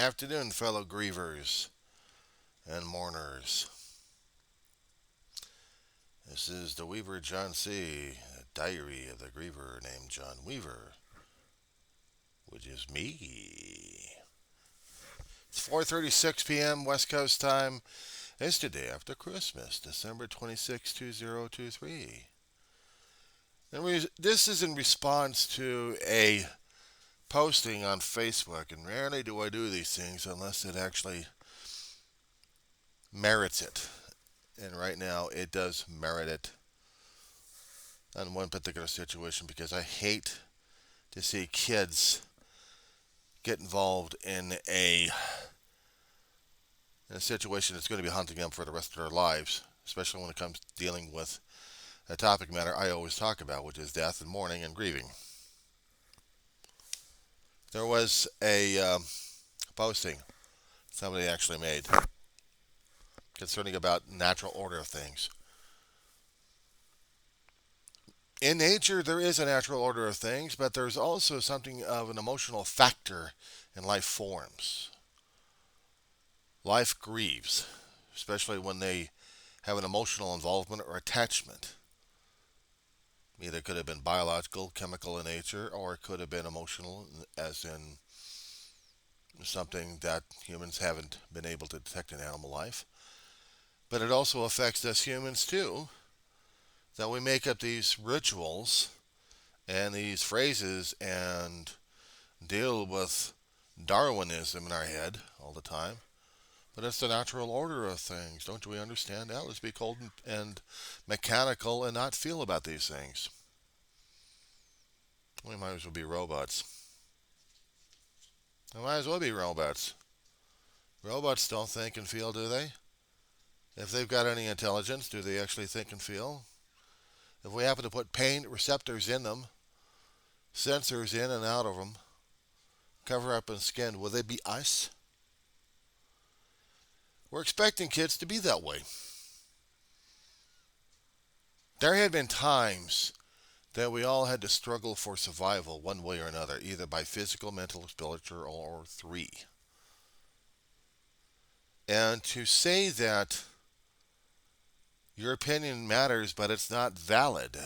Afternoon, fellow grievers and mourners. This is the Weaver John C., a diary of the griever named John Weaver, which is me. It's 4:36 p.m. West Coast time. It's the day after Christmas, December 26, 2023. This is in response to a posting on Facebook, and rarely do I do these things unless it actually merits it. And right now, it does merit it on one particular situation because I hate to see kids get involved in a situation that's going to be haunting them for the rest of their lives, especially when it comes to dealing with a topic matter I always talk about, which is death and mourning and grieving. There was a posting somebody actually made concerning about natural order of things. In nature, there is a natural order of things, but there's also something of an emotional factor in life forms. Life grieves, especially when they have an emotional involvement or attachment. Either it could have been biological, chemical in nature, or it could have been emotional, as in something that humans haven't been able to detect in animal life. But it also affects us humans too, that we make up these rituals and these phrases and deal with Darwinism in our head all the time. But it's the natural order of things. Don't we understand that? Let's be cold and mechanical and not feel about these things. We might as well be robots. We might as well be robots. Robots don't think and feel, do they? If they've got any intelligence, do they actually think and feel? If we happen to put pain receptors in them, sensors in and out of them, cover up and skin, will they be us? We're expecting kids to be that way. There had been times that we all had to struggle for survival one way or another, either by physical, mental, spiritual, or three. And to say that your opinion matters, but it's not valid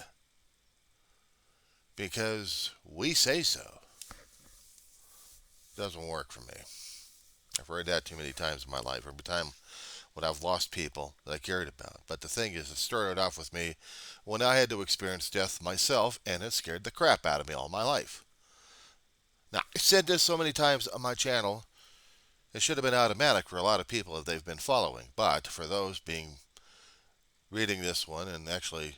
because we say so, doesn't work for me. I've heard that too many times in my life. Every time when I've lost people that I cared about. But the thing is, it started off with me when I had to experience death myself, and it scared the crap out of me all my life. Now, I said this so many times on my channel, it should have been automatic for a lot of people if they've been following. But for those reading this one and actually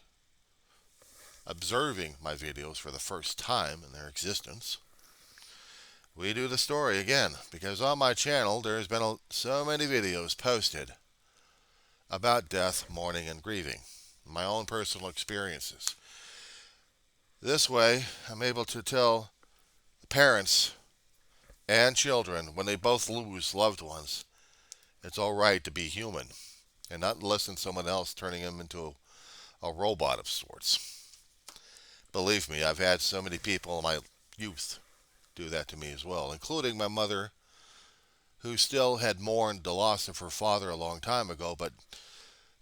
observing my videos for the first time in their existence, we do the story again, because on my channel there's been so many videos posted about death, mourning, and grieving, my own personal experiences. This way, I'm able to tell parents and children when they both lose loved ones, it's all right to be human and not listen to someone else turning them into a robot of sorts. Believe me, I've had so many people in my youth do that to me as well, including my mother, who still had mourned the loss of her father a long time ago, but,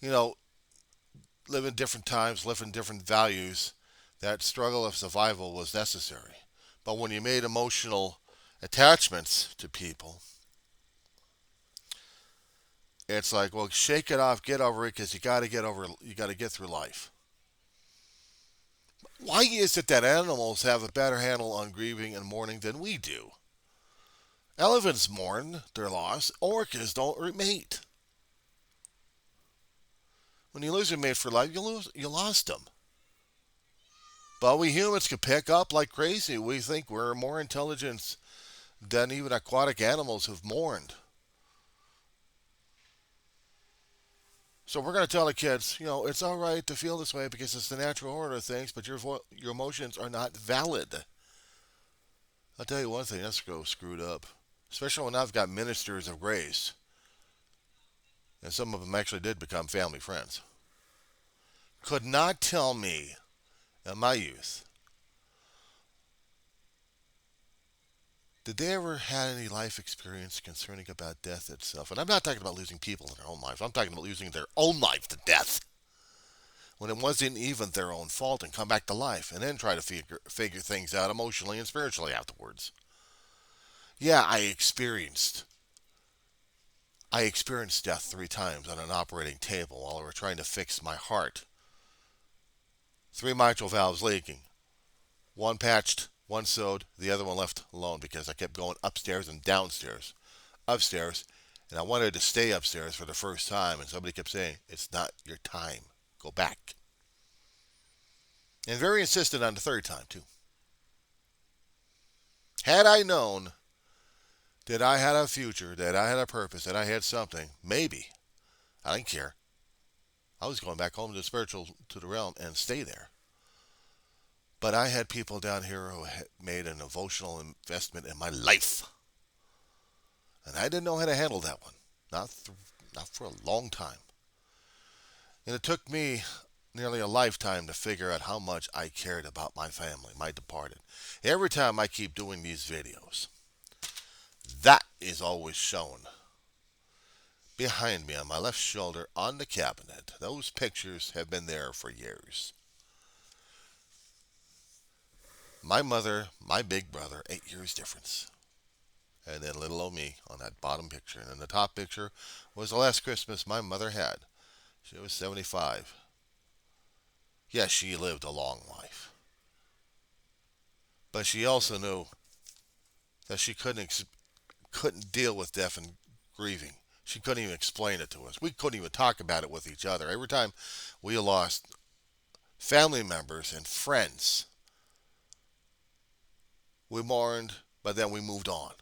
live in different times, live in different values, that struggle of survival was necessary. But when you made emotional attachments to people, it's like, well, shake it off, get over it, because you got to get through life. Why is it that animals have a better handle on grieving and mourning than we do? Elephants mourn their loss. Orcas don't mate. When you lose a mate for life, you lost them. But we humans can pick up like crazy. We think we're more intelligent than even aquatic animals who've mourned. So we're going to tell the kids, it's all right to feel this way because it's the natural order of things, but your emotions are not valid. I'll tell you one thing, that's screwed up. Especially when I've got ministers of grace. And some of them actually did become family friends. Could not tell me in my youth Did they ever have any life experience concerning about death itself? And I'm not talking about losing people in their own lives. I'm talking about losing their own life to death when it wasn't even their own fault and come back to life and then try to figure things out emotionally and spiritually afterwards. Yeah, I experienced death 3 times on an operating table while they were trying to fix my heart. 3 mitral valves leaking. One patched, one sewed, the other one left alone because I kept going upstairs and downstairs. Upstairs, and I wanted to stay upstairs for the first time, and somebody kept saying, "It's not your time. Go back." And very insistent on the third time, too. Had I known that I had a future, that I had a purpose, that I had something, maybe, I didn't care. I was going back home to the realm and stay there. But I had people down here who had made an emotional investment in my life. And I didn't know how to handle that one. Not for a long time. And it took me nearly a lifetime to figure out how much I cared about my family, my departed. Every time I keep doing these videos, that is always shown behind me on my left shoulder on the cabinet. Those pictures have been there for years. My mother, my big brother, 8 years difference. And then little old me on that bottom picture. And then the top picture was the last Christmas my mother had. She was 75. Yes, she lived a long life. But she also knew that she couldn't deal with death and grieving. She couldn't even explain it to us. We couldn't even talk about it with each other. Every time we lost family members and friends, we mourned, but then we moved on.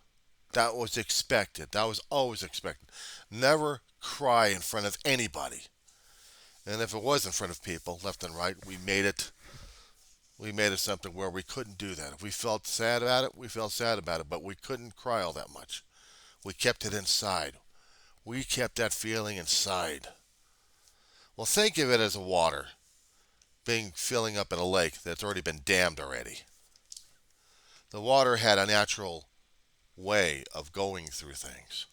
That was expected. That was always expected. Never cry in front of anybody. And if it was in front of people, left and right, we made it something where we couldn't do that. If we felt sad about it, we felt sad about it, but we couldn't cry all that much. We kept it inside. We kept that feeling inside. Well, think of it as a water filling up in a lake that's already been dammed already. The water had a natural way of going through things.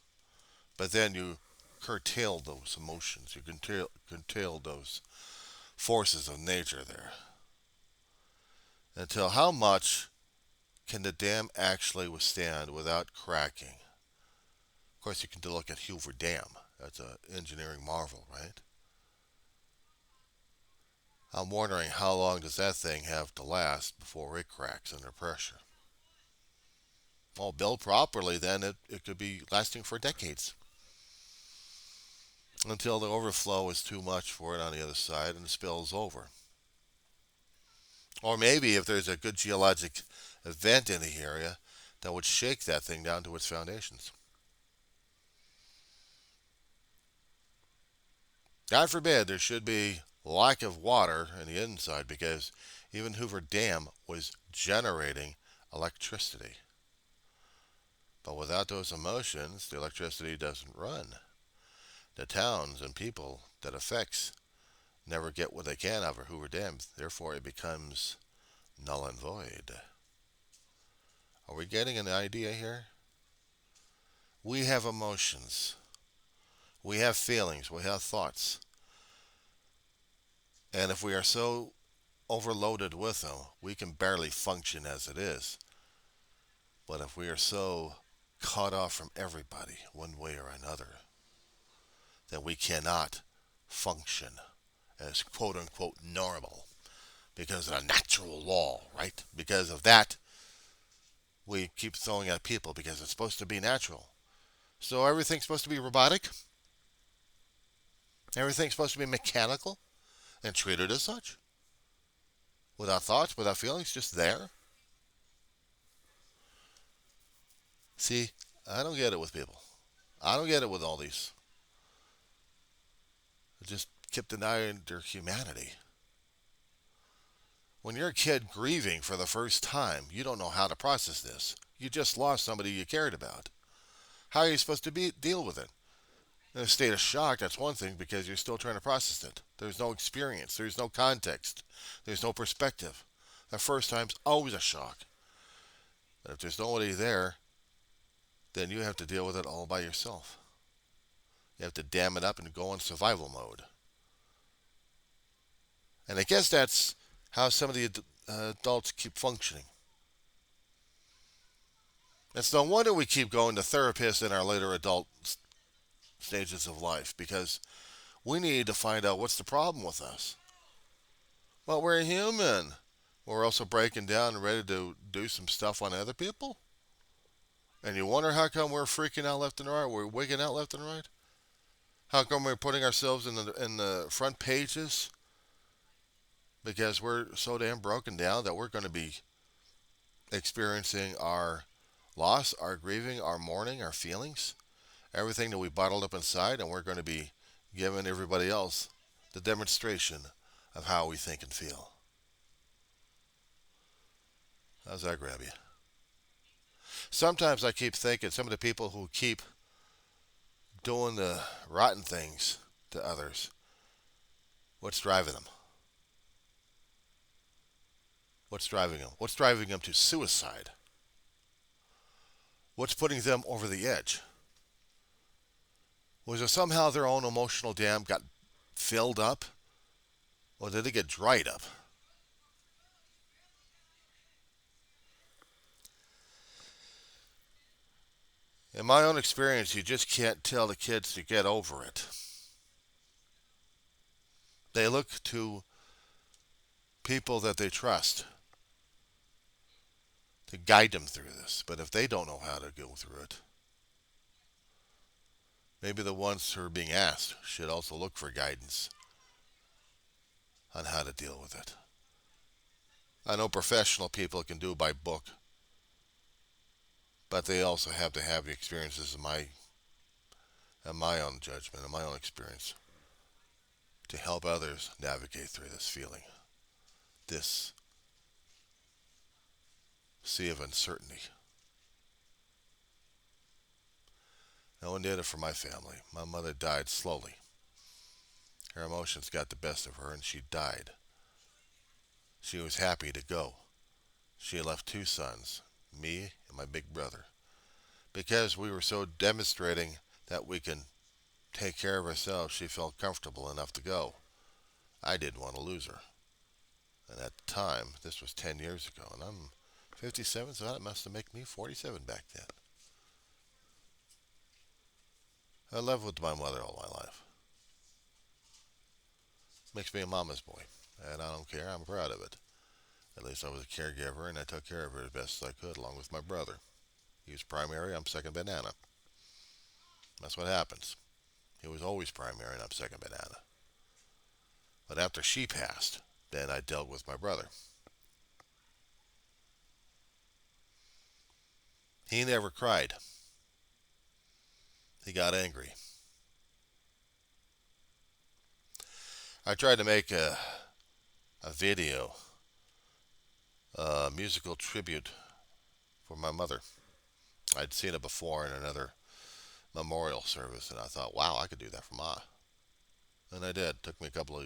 But then you curtailed those emotions. You curtailed those forces of nature there. Until how much can the dam actually withstand without cracking? Of course, you can look at Hoover Dam. That's an engineering marvel, right? I'm wondering how long does that thing have to last before it cracks under pressure? Well, built properly, then it could be lasting for decades until the overflow is too much for it on the other side and it spills over. Or maybe if there's a good geologic event in the area that would shake that thing down to its foundations. God forbid there should be lack of water in the inside because even Hoover Dam was generating electricity. But without those emotions, the electricity doesn't run. The towns and people that affects never get what they can out of Hoover Dam. Therefore, it becomes null and void. Are we getting an idea here? We have emotions. We have feelings. We have thoughts. And if we are so overloaded with them, we can barely function as it is. But if we are so cut off from everybody, one way or another, then we cannot function as quote unquote normal because of a natural law, right? Because of that, we keep throwing at people because it's supposed to be natural. So everything's supposed to be robotic? Everything's supposed to be mechanical and treated as such? Without thoughts, without feelings, just there? See, I don't get it with people. I don't get it with all these. I just keep denying their humanity. When you're a kid grieving for the first time, you don't know how to process this. You just lost somebody you cared about. How are you supposed to deal with it? In a state of shock, that's one thing because you're still trying to process it. There's no experience. There's no context. There's no perspective. The first time's always a shock. But if there's nobody there then you have to deal with it all by yourself. You have to dam it up and go in survival mode. And I guess that's how some of the adults keep functioning. It's no wonder we keep going to therapists in our later adult stages of life, because we need to find out what's the problem with us. Well, we're human. We're also breaking down and ready to do some stuff on other people. And you wonder how come we're freaking out left and right? We're wigging out left and right? How come we're putting ourselves in the front pages? Because we're so damn broken down that we're going to be experiencing our loss, our grieving, our mourning, our feelings, everything that we bottled up inside, and we're going to be giving everybody else the demonstration of how we think and feel. How's that grab you? Sometimes I keep thinking some of the people who keep doing the rotten things to others, what's driving them? What's driving them? What's driving them to suicide? What's putting them over the edge? Was it somehow their own emotional dam got filled up? Or did it get dried up? In my own experience, you just can't tell the kids to get over it. They look to people that they trust to guide them through this. But if they don't know how to go through it, maybe the ones who are being asked should also look for guidance on how to deal with it. I know professional people can do it by book, but they also have to have the experiences of my own judgment and my own experience to help others navigate through this feeling, this sea of uncertainty. No one did it for my family. My mother died slowly. Her emotions got the best of her and she died. She was happy to go. She left two sons, me and my big brother. Because we were so demonstrating that we can take care of ourselves, she felt comfortable enough to go. I didn't want to lose her. And at the time, this was 10 years ago, and I'm 57, so that must have made me 47 back then. I lived with my mother all my life. Makes me a mama's boy, and I don't care. I'm proud of it. At least I was a caregiver, and I took care of her as best as I could, along with my brother. He was primary, I'm second banana. That's what happens. He was always primary, and I'm second banana. But after she passed, then I dealt with my brother. He never cried. He got angry. I tried to make a video, a musical tribute for my mother. I'd seen it before in another memorial service, and I thought, wow, I could do that for Ma. And I did. It took me a couple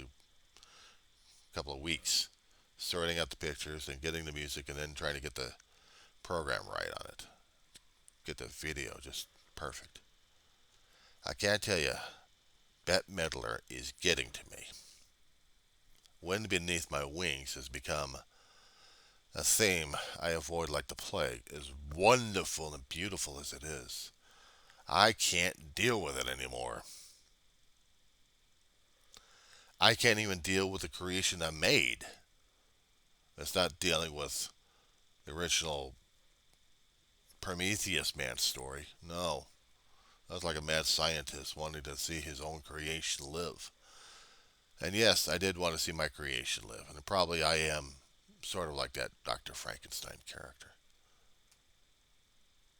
of weeks sorting out the pictures and getting the music, and then trying to get the program right on it. Get the video just perfect. I can't tell you, Bette Midler is getting to me. Wind Beneath My Wings has become a theme I avoid like the plague. As wonderful and beautiful as it is, I can't deal with it anymore. I can't even deal with the creation I made. It's not dealing with the original Prometheus man story. No. That was like a mad scientist wanting to see his own creation live. And yes, I did want to see my creation live. And probably I am sort of like that Dr. Frankenstein character.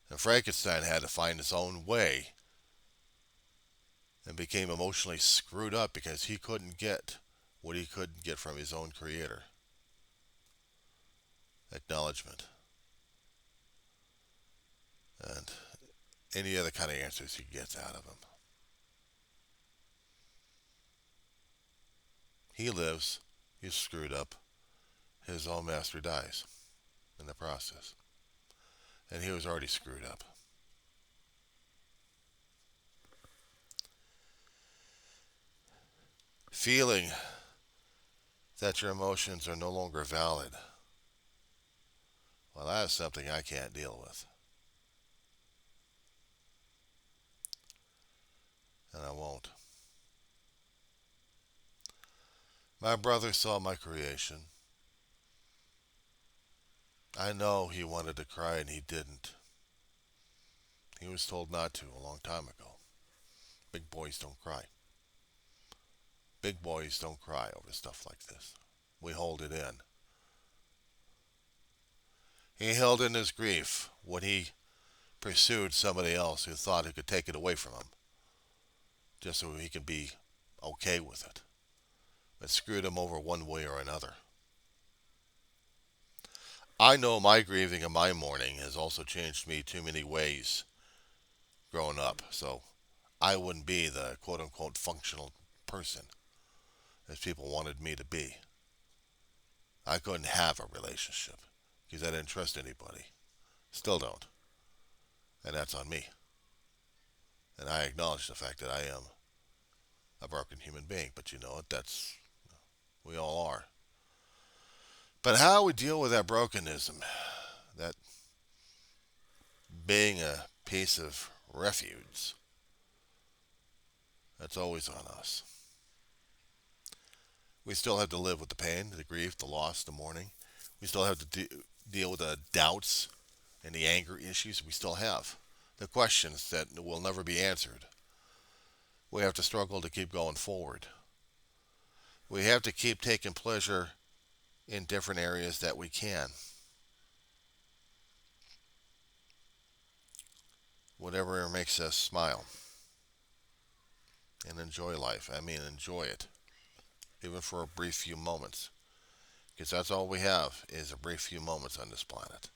And Frankenstein had to find his own way and became emotionally screwed up because he couldn't get what he couldn't get from his own creator. Acknowledgement. And any other kind of answers he gets out of him. He lives, he's screwed up, his own master dies in the process. And he was already screwed up. feeling that your emotions are no longer valid. Well, that is something I can't deal with. And I won't. My brother saw my creation. I know he wanted to cry and he didn't. He was told not to a long time ago. Big boys don't cry. Big boys don't cry over stuff like this. We hold it in. He held in his grief when he pursued somebody else who thought he could take it away from him, just so he could be okay with it. It screwed him over one way or another. I know my grieving and my mourning has also changed me too many ways growing up, so I wouldn't be the quote unquote functional person as people wanted me to be. I couldn't have a relationship because I didn't trust anybody. Still don't. And that's on me. And I acknowledge the fact that I am a broken human being. But you know what? We all are. But how we deal with that brokenism, that being a piece of refuse, that's always on us. We still have to live with the pain, the grief, the loss, the mourning. We still have to deal with the doubts and the anger issues we still have. The questions that will never be answered. We have to struggle to keep going forward. We have to keep taking pleasure in different areas that we can. Whatever makes us smile and enjoy life. I mean, enjoy it, even for a brief few moments. Because that's all we have is a brief few moments on this planet.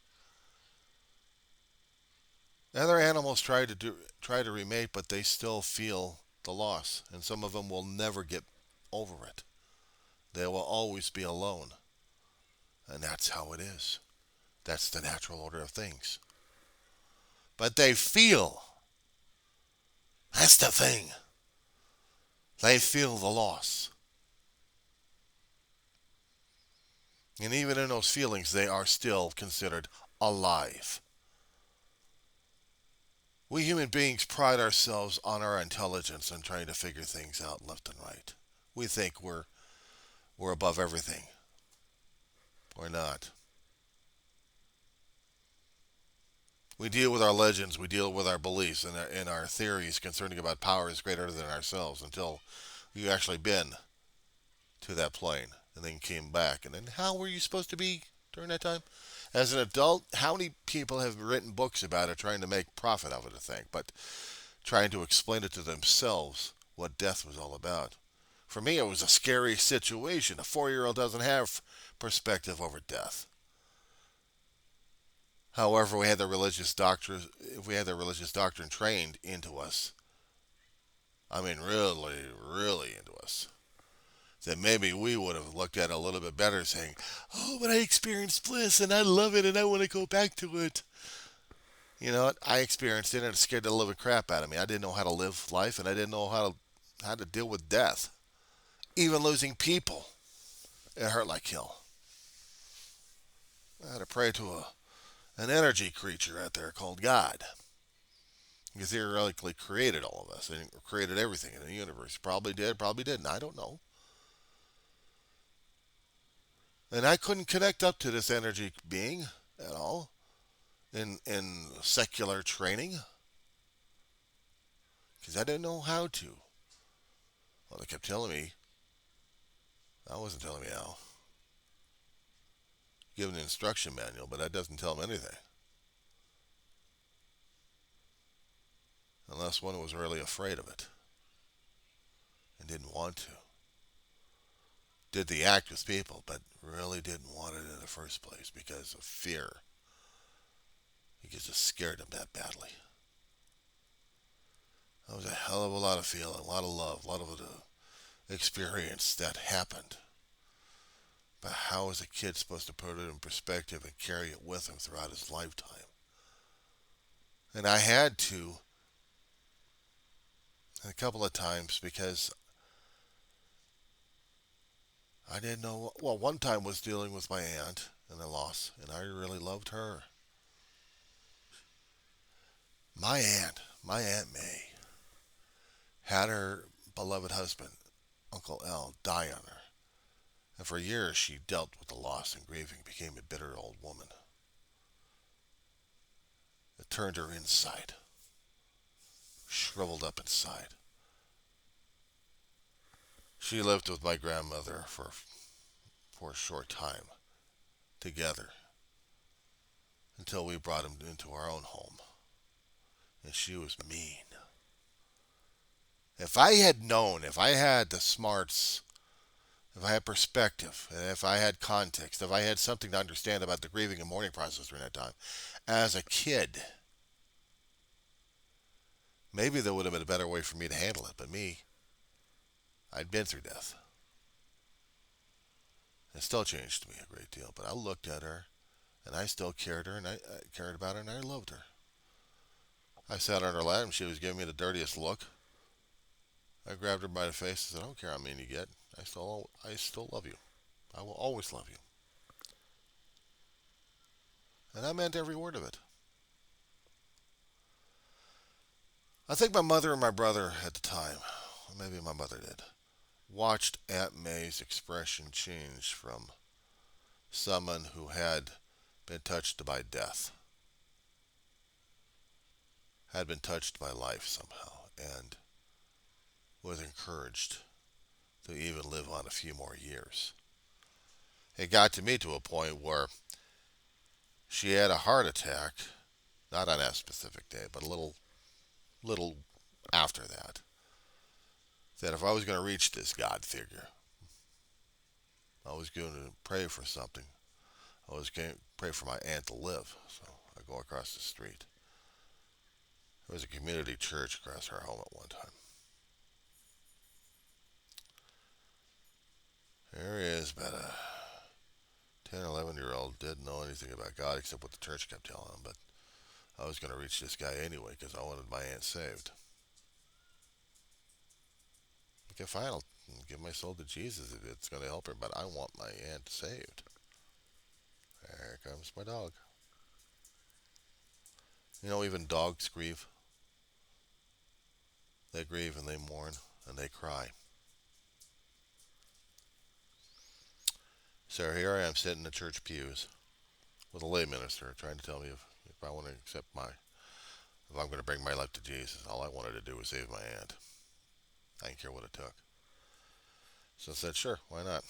Other animals try to remate, but they still feel the loss, and some of them will never get over it. They will always be alone, and that's how it is. That's the natural order of things. But they feel. That's the thing. They feel the loss. And even in those feelings, they are still considered alive. We human beings pride ourselves on our intelligence and trying to figure things out left and right. We think we're above everything. We're not. We deal with our legends, we deal with our beliefs and our theories concerning about powers greater than ourselves until we've actually been to that plane and then came back. And then how were you supposed to be during that time? As an adult, how many people have written books about it trying to make profit of it, I think, but trying to explain it to themselves what death was all about? For me, it was a scary situation. A 4-year-old doesn't have perspective over death. However, we had the religious doctrine. If we had the religious doctrine trained into us, I mean, really, really into us, then maybe we would have looked at it a little bit better, saying, "Oh, but I experienced bliss, and I love it, and I want to go back to it." You know what? I experienced it, and it scared the living crap out of me. I didn't know how to live life, and I didn't know how to deal with death, even losing people. It hurt like hell. I had to pray to an energy creature out there called God. He theoretically created all of us and created everything in the universe. Probably did, probably didn't. I don't know. And I couldn't connect up to this energy being at all in secular training because I didn't know how to. Well, they kept telling me. I wasn't telling me how. Given an instruction manual, but that doesn't tell them anything. Unless one was really afraid of it and didn't want to. Did the act with people, but really didn't want it in the first place because of fear. Because it scared them that badly. That was a hell of a lot of feeling, a lot of love, a lot of experience that happened. But how is a kid supposed to put it in perspective and carry it with him throughout his lifetime? And I had to a couple of times because I didn't know. Well, one time was dealing with my aunt and a loss, and I really loved her. My aunt May, had her beloved husband, Uncle L, die on her. And for years she dealt with the loss and grieving, became a bitter old woman. It turned her inside, shriveled up inside. She lived with my grandmother for a short time together until we brought him into our own home. And she was mean. If I had known, if I had the smarts, if I had perspective, and if I had context, if I had something to understand about the grieving and mourning process during that time, as a kid, maybe there would have been a better way for me to handle it. But me, I'd been through death. It still changed me a great deal. But I looked at her, and I still cared her, and I cared about her, and I loved her. I sat on her lap, and she was giving me the dirtiest look. I grabbed her by the face and said, "I don't care how mean you get. I still love you. I will always love you." And I meant every word of it. I think my mother and my brother at the time, or maybe my mother did, watched Aunt May's expression change from someone who had been touched by death, had been touched by life somehow, and was encouraged to even live on a few more years. It got to me to a point where she had a heart attack, not on that specific day, but a little after that. That if I was going to reach this God figure, I was going to pray for something. I was going to pray for my aunt to live. So I go across the street. There was a community church across our home at one time. There he is, about a 10 or 11-year-old, didn't know anything about God except what the church kept telling him, but I was going to reach this guy anyway because I wanted my aunt saved. Okay, fine, I'll give my soul to Jesus if it's going to help her, but I want my aunt saved. There comes my dog. You know, even dogs grieve. They grieve and they mourn and they cry. So here I am sitting in the church pews with a lay minister trying to tell me if I want to if I'm going to bring my life to Jesus. All I wanted to do was save my aunt. I didn't care what it took. So I said, sure, why not?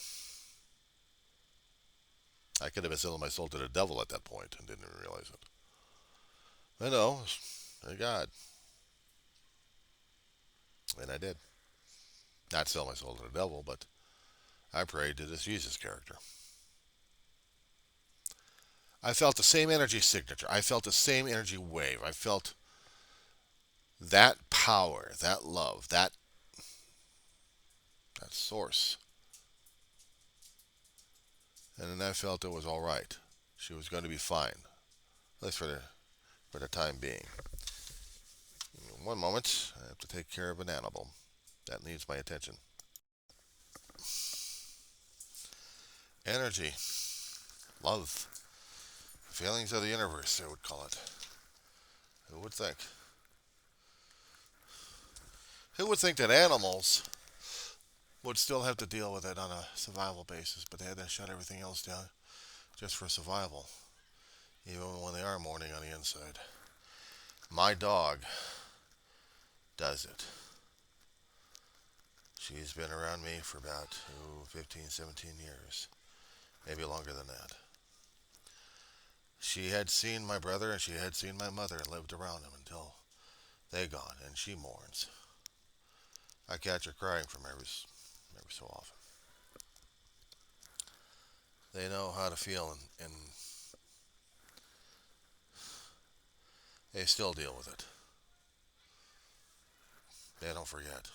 I could have been selling my soul to the devil at that point and didn't even realize it. But no, thank God. And I did. Not sell my soul to the devil, but I prayed to this Jesus character. I felt the same energy signature. I felt the same energy wave. I felt that power, that love, that source. And then I felt it was all right. She was going to be fine, at least for the time being. One moment, I have to take care of an animal that needs my attention. Energy, love, feelings of the universe, I would call it. Who would think? Who would think that animals would still have to deal with it on a survival basis, but they had to shut everything else down just for survival, even when they are mourning on the inside. My dog does it. She's been around me for about 15, 17 years, maybe longer than that. She had seen my brother and she had seen my mother and lived around them until they gone, and she mourns. I catch her crying from every so often. They know how to feel, and they still deal with it. They don't forget.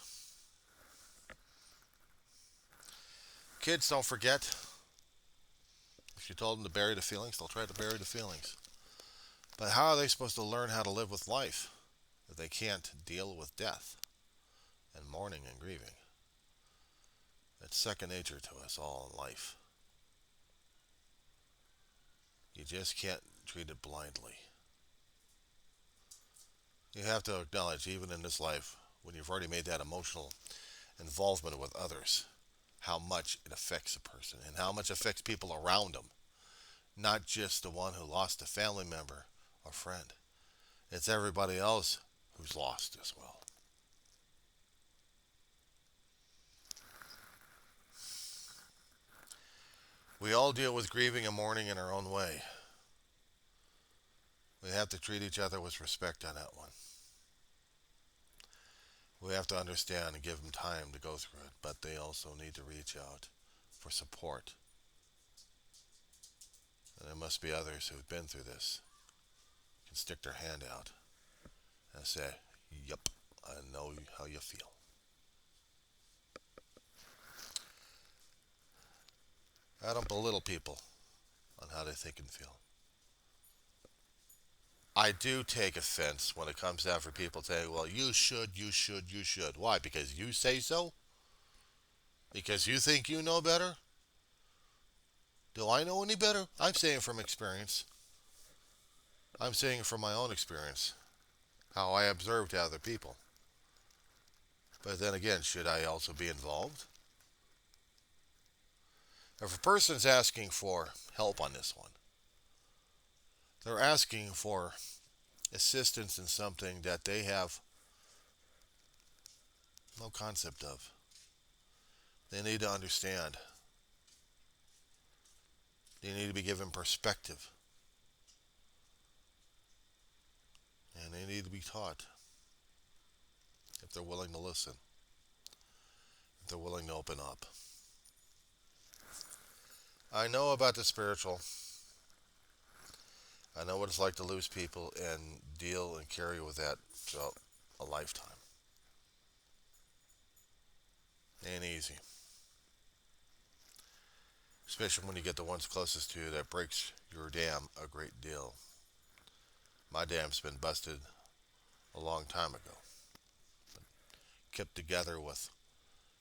Kids don't forget. If you told them to bury the feelings, they'll try to bury the feelings. But how are they supposed to learn how to live with life if they can't deal with death and mourning and grieving? It's second nature to us all in life. You just can't treat it blindly. You have to acknowledge, even in this life, when you've already made that emotional involvement with others, how much it affects a person and how much it affects people around them. Not just the one who lost a family member or friend. It's everybody else who's lost as well. We all deal with grieving and mourning in our own way. We have to treat each other with respect on that one. We have to understand and give them time to go through it, but they also need to reach out for support. And there must be others who've been through this, can stick their hand out and say, "Yup, I know how you feel." I don't belittle people on how they think and feel. I do take offense when it comes down for people saying, "Well, you should, you should, you should." Why? Because you say so? Because you think you know better? Do I know any better? I'm saying from experience. I'm saying from my own experience, how I observed other people. But then again, should I also be involved? If a person's asking for help on this one, they're asking for assistance in something that they have no concept of. They need to understand. They need to be given perspective. And they need to be taught if they're willing to listen, if they're willing to open up. I know about the spiritual. I know what it's like to lose people and deal and carry with that throughout a lifetime. Ain't easy. Especially when you get the ones closest to you that breaks your dam a great deal. My dam's been busted a long time ago. Kept together with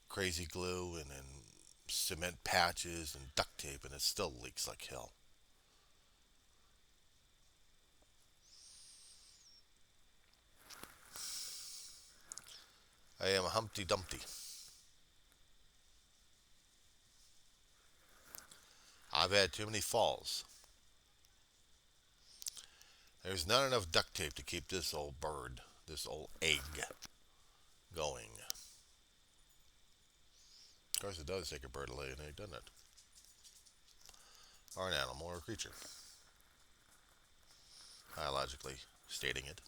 crazy glue and cement patches and duct tape, and it still leaks like hell. I am a Humpty Dumpty. I've had too many falls. There's not enough duct tape to keep this old bird, this old egg, going. Of course, it does take a bird to lay an egg, doesn't it? Or an animal or a creature. Biologically stating it.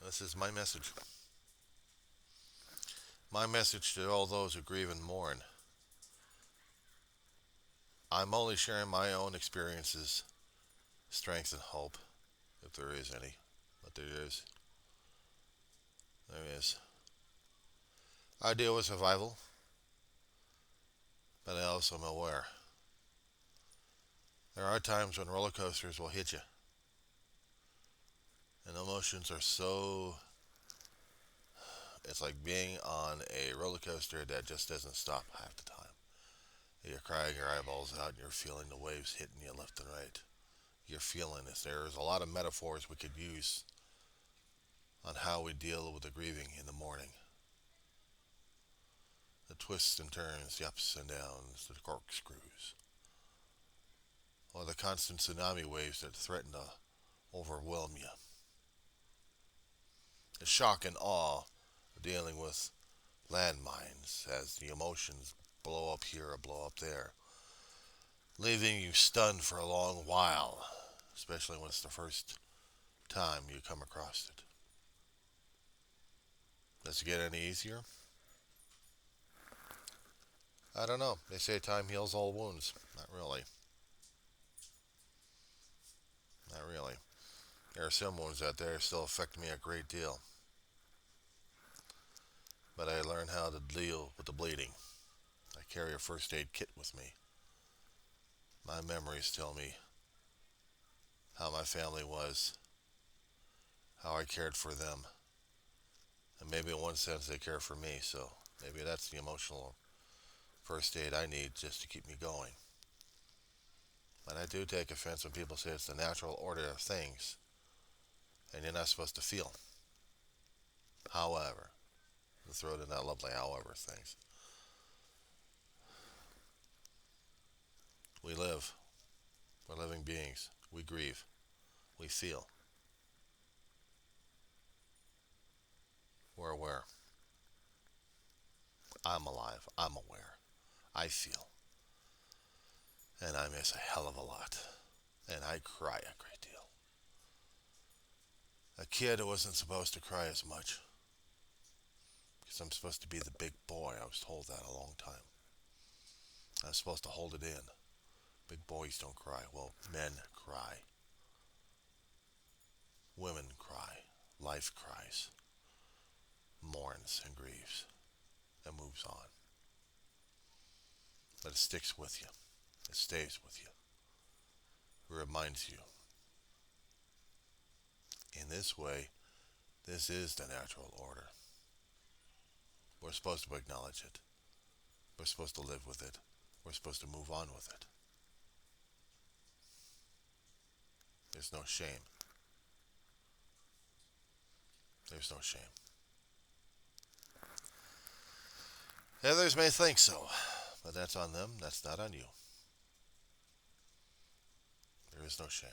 This is my message. My message to all those who grieve and mourn. I'm only sharing my own experiences, strength, and hope, if there is any. But there is. There is. I deal with survival, but I also am aware. There are times when roller coasters will hit you. And emotions are so... It's like being on a roller coaster that just doesn't stop half the time. You're crying your eyeballs out and you're feeling the waves hitting you left and right. You're feeling this. There's a lot of metaphors we could use on how we deal with the grieving in the morning. The twists and turns, the ups and downs, the corkscrews. Or the constant tsunami waves that threaten to overwhelm you. The shock and awe of dealing with landmines as the emotions blow up here or blow up there, leaving you stunned for a long while, especially when it's the first time you come across it. Does it get any easier? I don't know. They say time heals all wounds. Not really. Not really. There are some wounds out there that still affect me a great deal. But I learned how to deal with the bleeding. I carry a first aid kit with me. My memories tell me how my family was, how I cared for them, And maybe in one sense they care for me, so maybe that's the emotional first aid I need just to keep me going. But I do take offense when people say it's the natural order of things, and you're not supposed to feel. However, throw it in that lovely however things. We live. We're living beings. We grieve. We feel. We're aware. I'm alive. I'm aware. I feel. And I miss a hell of a lot. And I cry a great deal. A kid who wasn't supposed to cry as much. Because I'm supposed to be the big boy. I was told that a long time. I was supposed to hold it in. Big boys don't cry. Well, men cry. Women cry. Life cries. Mourns and grieves. And moves on. But it sticks with you. It stays with you. It reminds you. In this way, this is the natural order. We're supposed to acknowledge it. We're supposed to live with it. We're supposed to move on with it. There's no shame. There's no shame. Others may think so, but that's on them. That's not on you. There is no shame.